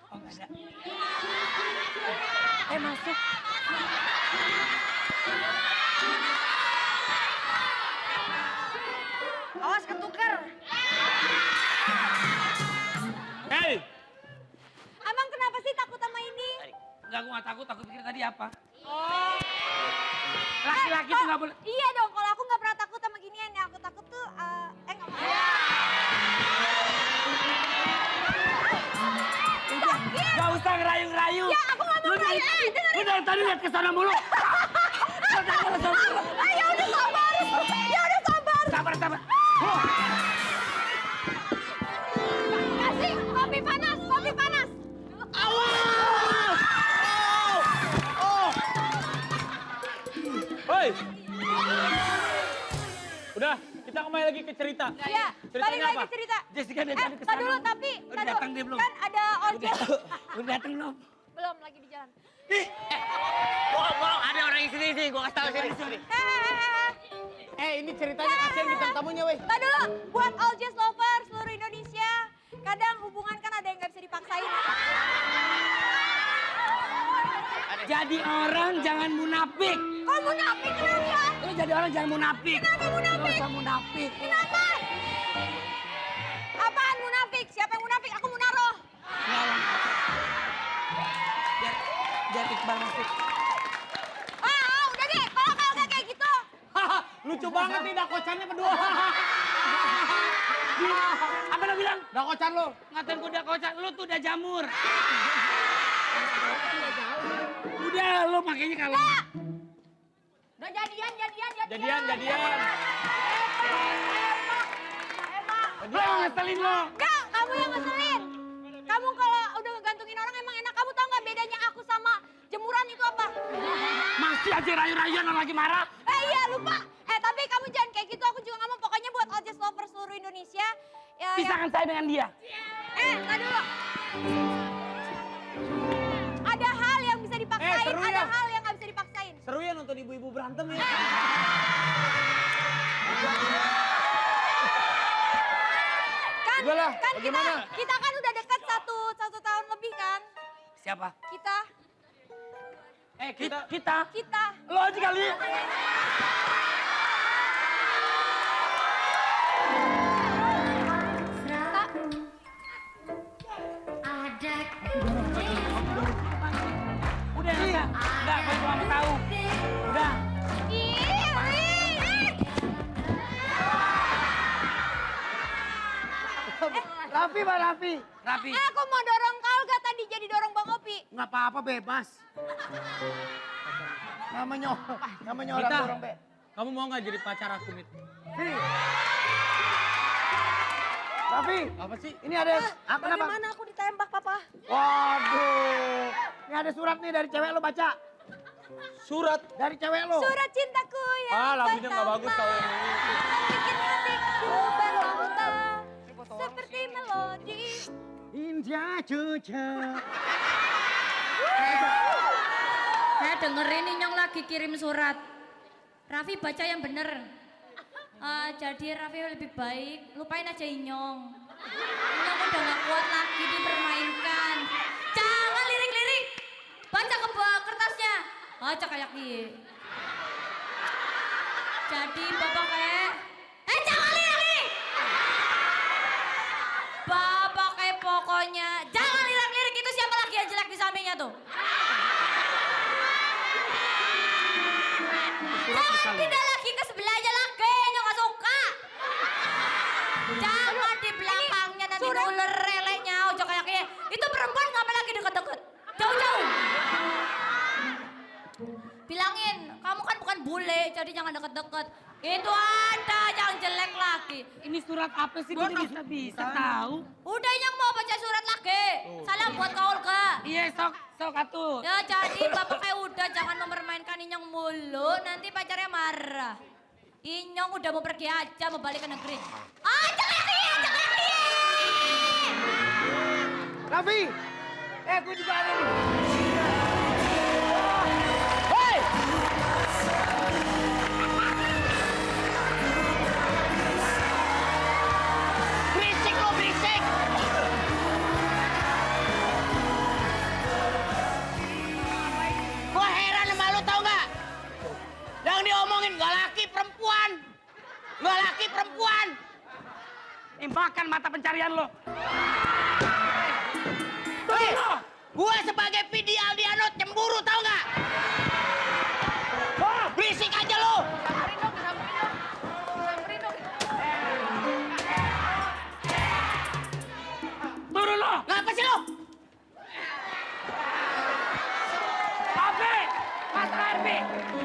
Oh, nggak ada. Masuk. Awas ketuker. Hei, Abang kenapa sih takut sama ini? Enggak, gue nggak takut. Aku pikir tadi apa? Oh. Laki-laki tuh nggak boleh. Iya dong, kalau aku nggak pernah takut sama ginian. Yang aku takut tuh, nggak mau. Gak usah ngerayu-ngerayu. Ya, aku nggak mau ngerayu. Lu dari tadi lihat ke sana mulu. Ya udah sabar. Ya udah sabar. Sabar. Kasih kopi panas, kopi panas. hoi. Udah, kita kembali lagi ke cerita. Iya, Ceritanya balik lagi apa? ke cerita. Jessica dari tadi ke Tadi sana. dulu, tapi Udah datang dia belum? kan ada ojek. Udah datang belum? Belum, lagi di jalan. Bohong, ada orang yang sini, gua kasih tahu sini. Ini ceritanya kasihan bintang tamunya, weh. Tadi dulu, buat all jazz lovers seluruh Indonesia, kadang hubungan kan ada yang nggak bisa dipaksain. Jadi orang jangan munafik. Kok munafik kenapa? Lu jadi orang jangan munafik. Kenapa munafik? Gak usah munafik. Kenapa? Apaan munafik? Siapa yang munafik? Aku munaroh. Biar Iqbal masuk. Udah deh, kalau udah kayak gitu. Lucu banget nih dakocannya berdua. Apa lo bilang? Dakocan lo. Ngatain gue udah kocak, lu tuh udah jamur. Udah, lu makanya kalau... Udah jadian. Jadian. Lu yang ngeselin lo. Enggak, kamu yang ngeselin. Kamu kalau udah ngegantungin orang emang enak. Kamu tahu nggak bedanya aku sama jemuran itu apa? Masih aja rayu-rayuan orang lagi marah. Iya lupa. Tapi kamu jangan kayak gitu. Aku juga nggak mau. Pokoknya buat all jazz lovers seluruh Indonesia. Pisahkan saya dengan dia. Tadi dulu. Ada hal yang bisa dipaksain, seru ada ya. hal yang nggak bisa dipaksain. Seru ya nonton ibu-ibu berantem ya. Udahlah, Kan bagaimana? kita kan udah dekat satu tahun lebih kan. Siapa? Kita. Kita. Lo aja kali. Udah, enggak, gue cuma mau tahu. Udah. Raffi, Pak Raffi. Rapi. Aku mau dorong Kalga tadi jadi dorong Bang Opi. Nggak apa-apa, bebas. Namanya orang Mita, dorong, Be. kamu mau nggak jadi pacar aku, Mit? Fi. Raffi, Apa sih? ini ada apa? Kenapa? Bagaimana aku ditembak, Papa? Waduh. Ini ada surat nih dari cewek lo baca. Surat. Dari cewek lo. Surat cintaku yang Ah, lagunya nggak bagus kalau yang ini. bikin hatiku berlomba seperti melodi. India cuca. Saya dengerin Inyong lagi kirim surat. Raffi baca yang bener. Jadi Raffi lebih baik lupain aja Inyong. Inyong udah gak kuat lagi dipermainkan. Jangan lirik-lirik. Baca ke bawah kertasnya. Baca kayak gini. Jadi bapak kayak... jangan lirik-lirik. Bapak kayak pokoknya. Jangan lirik-lirik, itu siapa lagi yang jelek di sampingnya tuh? Jangan pindah lagi ke sebelahnya lagi, Inyong gak suka. Jangan di belakangnya nanti ular relenya, ojo kayak gini. Itu perempuan ngapain lagi deket-deket? Jauh-jauh. Bilangin, kamu kan bukan bule, jadi jangan deket-deket. Itu ada yang jelek lagi. Ini surat apa sih dia bisa tahu? Udah Inyong mau baca surat lagi. Salam buat kau Olga. Iya sok atuh. Ya jadi bapak kayak udah jangan mempermainkan Inyong mulu, nanti pacarnya marah. Inyong udah mau pergi aja, mau balik ke negeri. Ajak lagi. Raffi. Gue juga ada nih. Hei! Berisik lo, berisik. Gua heran sama lu tau gak? Yang diomongin gak laki perempuan. Gak laki perempuan. Makan mata pencarian lo. Hei, gua sebagai PD Aldiano cemburu tau gak? Berisik aja lu. Turun lo. Ngapa sih lu? Api. Mas Arbi.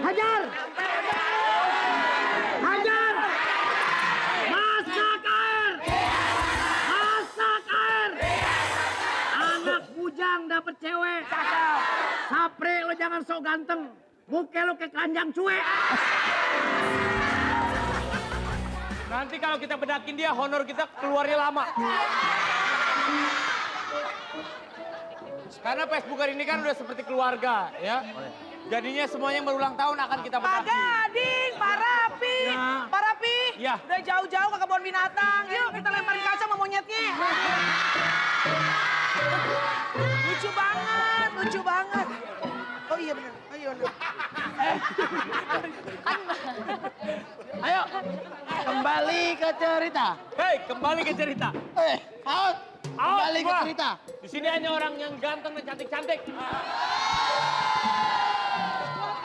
Hajar. Hajar. Masak air. Masak air. Anak bujang dapet cewek. Sapre lo jangan sok ganteng. Muka lo kayak keranjang cuek. Nanti kalau kita bedakin dia, honor kita keluarnya lama. Karena Facebook hari ini kan udah seperti keluarga, ya. Jadinya semuanya yang berulang tahun akan kita Pak bedakin. Gading, Pak Rapi. Ya. Pak Rapi, Ya. udah jauh-jauh ke kebun binatang. Yuk kita lemparin kaca sama monyetnya. Lucu banget, lucu banget. Oh iya benar, oh iya benar. Ayo, kembali ke cerita. Hei, kembali ke cerita. Out. Kembali ke Wah, cerita. Di sini hanya orang yang ganteng dan cantik-cantik.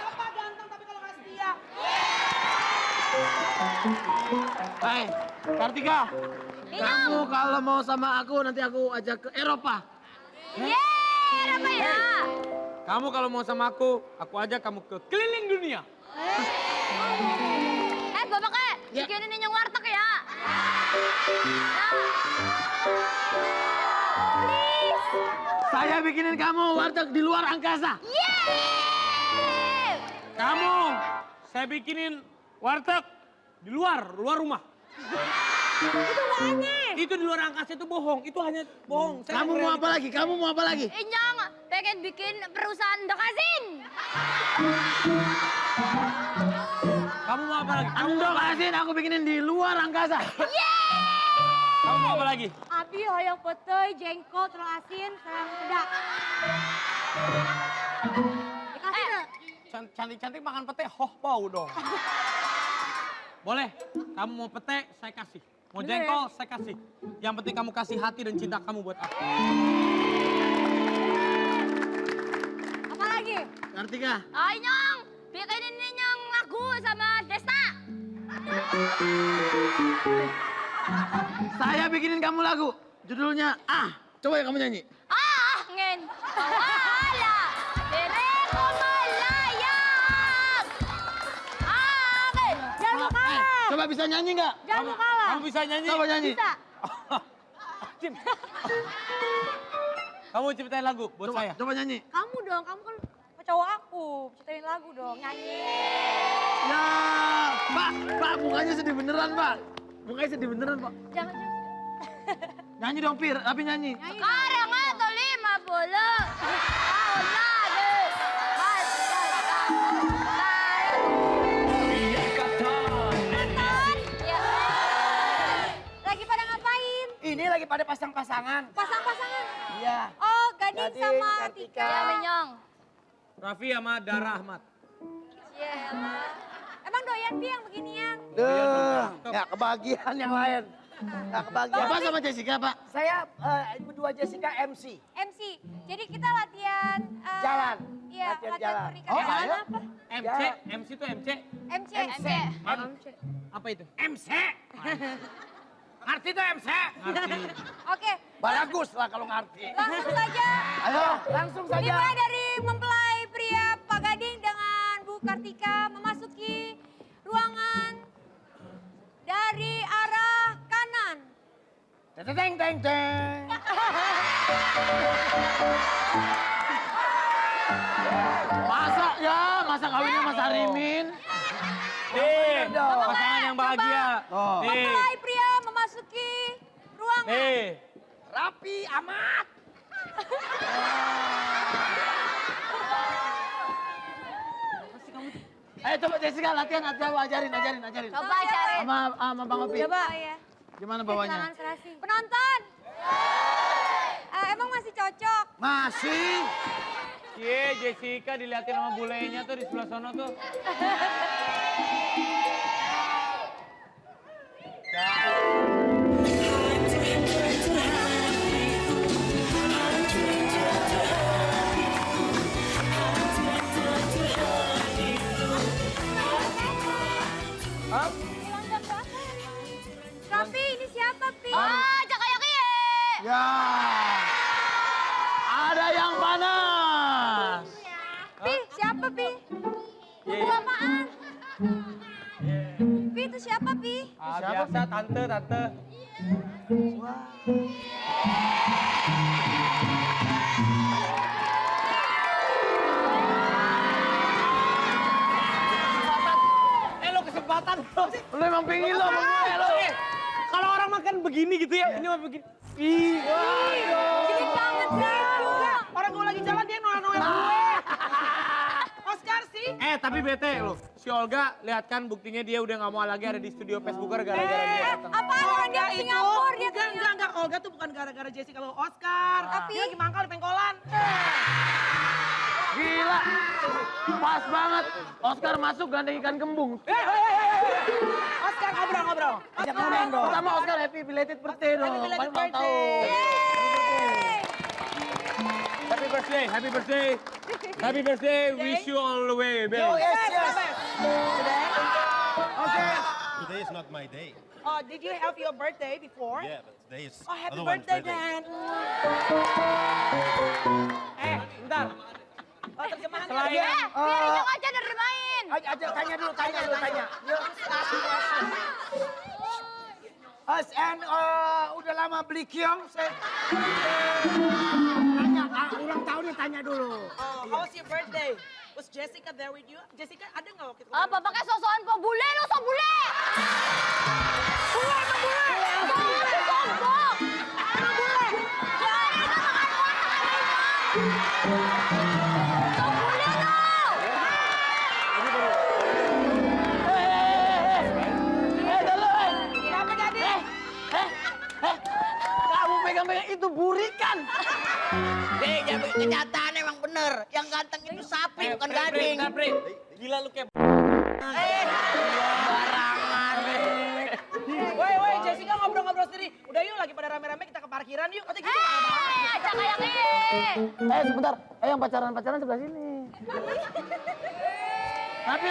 Apa ganteng tapi kalau nggak setia. Hai, Kartika. Kamu kalau mau sama aku nanti aku ajak ke Eropa. Yeay, apa ya? Kamu kalau mau sama aku ajak kamu ke keliling dunia. Bapak kayak Ya. bikinin Inyong warteg ya. Please. Saya bikinin kamu warteg di luar angkasa. Yeay. Kamu, saya bikinin warteg di luar rumah. Itu di luar angkasa itu bohong, itu hanya bohong. Saya Kamu mau apa lagi? Kamu mau apa lagi? Inyong pengen bikin perusahaan dekasin. Kamu mau apa lagi? Ando asin aku bikinin di luar angkasa. Kamu mau apa lagi? Abi hoyong putih, jengkol, telur asin, sarang pedak. Dikasih deh. Cantik-cantik makan pete, hoh bau dong. Boleh, kamu mau pete, saya kasih. Mau jengkol, saya kasih. Yang penting kamu kasih hati dan cinta kamu buat aku. Apa lagi? Kartika. Inyong, bikinin Inyong lagu sama Desta. Saya bikinin kamu lagu. Judulnya Coba ya kamu nyanyi. Ngen. Wala. Diriku melayang. Ngen. Jangan mau kalah. Coba bisa nyanyi nggak? Jangan mau kalah. Kamu bisa nyanyi? Coba nyanyi. Bisa. Cim. Kamu ciptain lagu buat saya. Coba nyanyi. Kamu dong, kamu kan cowok aku. Ciptain lagu dong, nyanyi. Ya, Pak, mukanya sedih beneran, Pak. Mukanya sedih beneran, Pak. Jangan. Nyanyi dong, Pir. Tapi nyanyi. Sekarang atau 50 tahun lagi. Ya. Lagi pada ngapain? Ini lagi pada pasang-pasangan. Pasang-pasangan? Iya. Oh, Gading Gading, sama Kartika. Tika. Ya, Menyong. Raffi sama Dara Ahmad. Yelah. Emang doyan Pi yang beginian? Duh, nggak kebagian yang lain. Nggak kebagian. Bapak sama Jessica, Pak? Saya berdua Jessica MC. MC. Jadi kita latihan... Jalan. Iya, Latihan latihan jalan. pernikahan. Oh, Jalan ayo. apa? MC, MC itu MC. MC. Apa itu? MC. Ngerti tuh MC? Ngerti. Oke, Bagus lah kalau ngerti. langsung saja. Ayo, langsung saja. Dimulai dari mempelai pria Pak Gading dengan Bu Kartika memasuki ruangan dari arah kanan. Teng teng teng. Masa kawinnya Mas Arimin? Pasangan yang bahagia. Oh. Mempelai pria memasuki ruangan. Rapi amat. Ayo coba Jessica latihan ajarin. Coba ajarin. Sama Bang Opi. Coba ya. Gimana bawanya? Tangan serasi. Penonton. Emang masih cocok? Masih. Cie, Jessica dilihatin sama bulenya tuh di sebelah sana tuh. Raffi, ini siapa, Pi? Jakayaki. Ya. Ada yang panas. Pi, siapa, Pi? Itu apaan? Pi, itu siapa, Pi? Biasa, tante. Lo kesempatan lo. Lu emang pingin lo sama gue lo. Kalau orang makan begini gitu ya, ini mah begini. Ih, Gini banget, juga. Orang gue lagi jalan dia noel-noel gue. Oscar sih. tapi bete lo. Si Olga, lihat kan buktinya dia udah gak mau lagi ada di studio Facebooker gara-gara dia datang. Apaan orang dia ke Singapura, dia ke Enggak. Olga tuh bukan gara-gara Jessica bawa Oscar. Tapi- Dia lagi mangkal di pengkolan. Gila, pas banget. Oscar masuk gandeng ikan kembung. Oscar ngobrol. Ajak ngomong dong. Pertama Oscar happy belated birthday dong. Happy belated Paling ulang birthday. tahun. Happy birthday, wish you all the way, babe. Yes. Today? Okay. Today is not my day. Oh, did you have your birthday before? Yeah, but today is Oh, happy other one's birthday, Dan. Bentar. Oh, terjemahan. Selain- biar Ijong aja nerjemahin. Aja tanya dulu. Yuk. And udah lama beli kiong, saya tanya, ulang tahunnya tanya dulu. Oh, how's your birthday? Was Jessica there with you? Jessica ada nggak waktu itu? Bapaknya sosokan po bule lo, so bule. Bule. Sombong. Emang bule. Jangan kita makan so bule lo. Kenapa jadi? Kamu pegang-pegang itu burikan. Kenyataan emang bener. Yang ganteng itu sapi, bukan gading. Pri. Gila lu kayak Woi, Jessica ngobrol-ngobrol sendiri. Udah yuk, lagi pada rame-rame kita ke parkiran yuk. Katanya gitu. Ajak kayak ini. Sebentar. Yang pacaran sebelah sini. Rapi.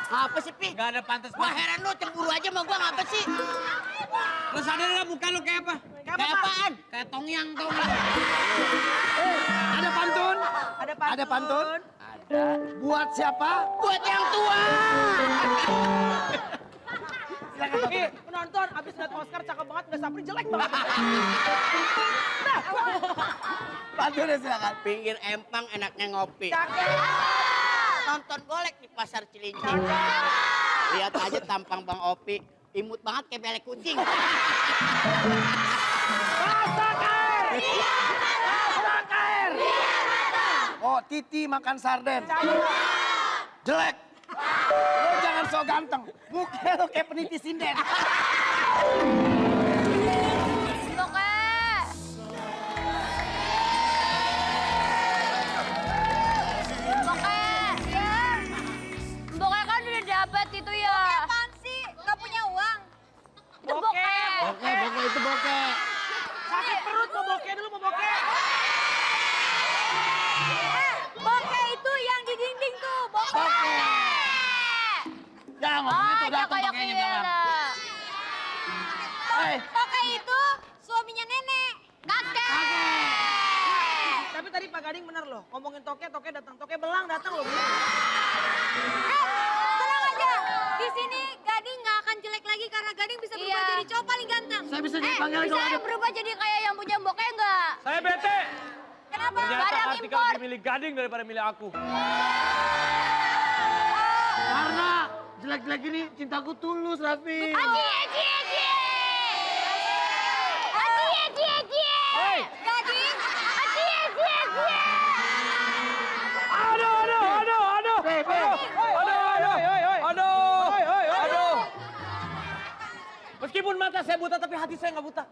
Apa sih, Pi? Gak ada pantas Wah, heran lu cemburu aja sama gua ngapa sih? Lu sadar lah muka lu kayak apa? Kayak apaan? Kayak tongyang tau Ada pantun? Ada pantun. ada. Buat siapa? Buat yang tua. Ih, penonton abis lihat Oscar cakep banget, udah Sapri jelek banget. Bantu deh silakan. Pinggir empang enaknya ngopi. Cakep. Nonton golek di pasar Cilincing. Lihat aja tampang Bang Opi. Imut banget kayak belek kucing. Oh, Titi makan sarden. Jelek. Lo jangan so ganteng. Muka lo kayak peniti sinden. Boke. Boke. Ya. Boke kan udah dapat itu ya. Boke apaan sih? Gak punya uang. Itu boke. Oke, itu bokeh. Sakit perut, mau bokeh dulu, mau bokeh. Boke itu yang di dinding tuh. Boke. Jangan ngomong itu, datang pakainya jangan. Boke itu suaminya nenek. Kakek. Tapi tadi Pak Gading bener loh, ngomongin toke datang, toke belang datang loh. Tenang aja. Di sini Gading nggak akan jelek lagi karena Gading bisa berubah jadi cowok paling ganteng. Saya bisa jadi pangeran kalau Bisa ada. berubah jadi kayak yang punya Boke nggak? Saya bete. Kenapa? Ternyata Barang Artika impor. lebih milih Gading daripada milih aku. Karena jelek-jelek ini cintaku tulus, Raffi. Aji. Hei! Gading. Aji. Aduh. Meskipun mata saya buta, tapi hati saya nggak buta.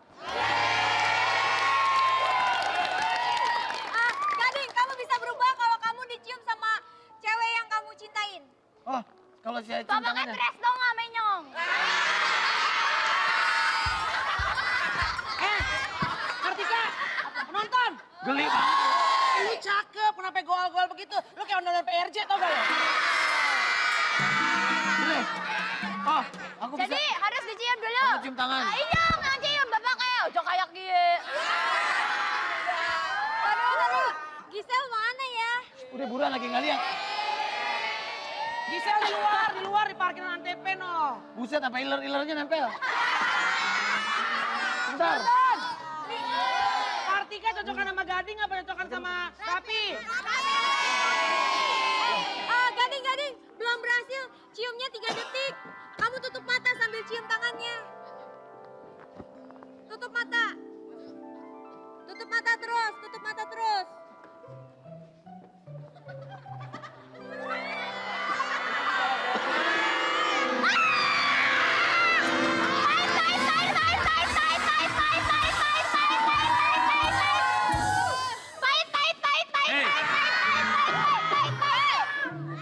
Gading, kamu bisa berubah kalau kamu dicium sama cewek yang kamu cintain. Oh, kalau saya Bapak kan cintangannya. tres dong nggak menyong. Kartika, penonton. Geli banget. Ini cakep, kenapa goal-goal begitu? Lu kayak nonton PRJ tau gak lo? Geli. Oh, aku bisa. Jadi harus dicium dulu. Aku cium tangan. Iya, nggak cium bapak kayak udah kayak gie. Aduh. Gisel mana ya? Udah buruan lagi nggak lihat. Gisel di luar di parkiran Antv no. Buset, apa iler-ilernya nempel. Bentar. Kartika cocokan sama Gading apa cocokan sama Rapi? Gading, belum berhasil. Ciumnya 3 detik. Kamu tutup mata sambil cium tangannya. Tutup mata. Tutup mata terus.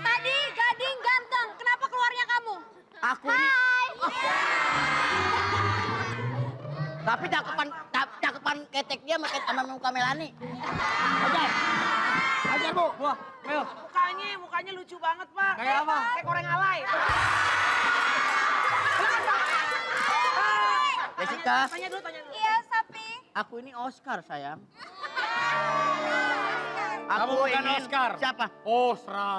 Tadi Gading ganteng, kenapa keluarnya kamu? Aku ini. Tapi cakepan ketek dia sama muka Melani. Ajar, Bu. Wah, Mel. Mukanya lucu banget, Pak. Kayak apa? Kayak koreng alay. Jessica, Tanya dulu. Iya, Sapi. aku ini Oscar, sayang. Kamu bukan ingin- Oscar. Siapa? Osra.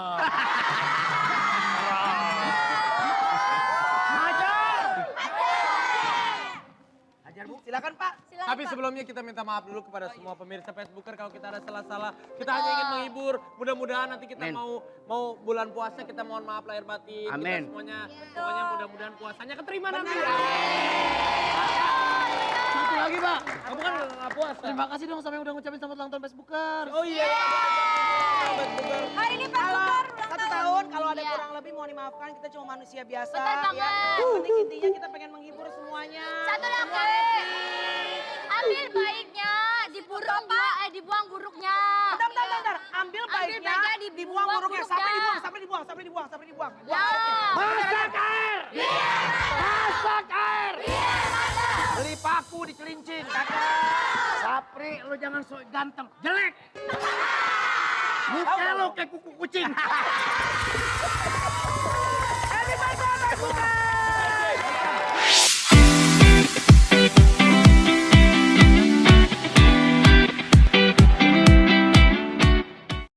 Ajar Bu, silakan Pak. Silakan, Tapi Pak. sebelumnya kita minta maaf dulu kepada semua pemirsa Facebooker kalau kita ada salah-salah. Kita hanya ingin menghibur. Mudah-mudahan nanti kita Amin. mau bulan puasa kita mohon maaf lahir batin. Amin. Kita semuanya pokoknya mudah-mudahan puasanya keterima nanti. Satu lagi, Pak. Kamu kan nggak puasa. Terima kasih dong sampai udah ngucapin selamat ulang tahun Facebooker. Oh iya. Facebooker. Hari ini Pak Kalau Bukar, 1 tahun, kalau ada Iya. kurang lebih mohon dimaafkan, kita cuma manusia biasa. Betul banget. Yang penting intinya kita pengen menghibur semuanya. Satu lagi. Semua happy. Ambil baiknya, dibuang buruknya. Bentar. Ambil baiknya, dibuang buruknya. Sampai dibuang. Ya. Masak air! Masak air! Beli paku di Celincing, kakak. Sapri, lu jangan so ganteng. Jelek! Muka lo kayak kuku kucing.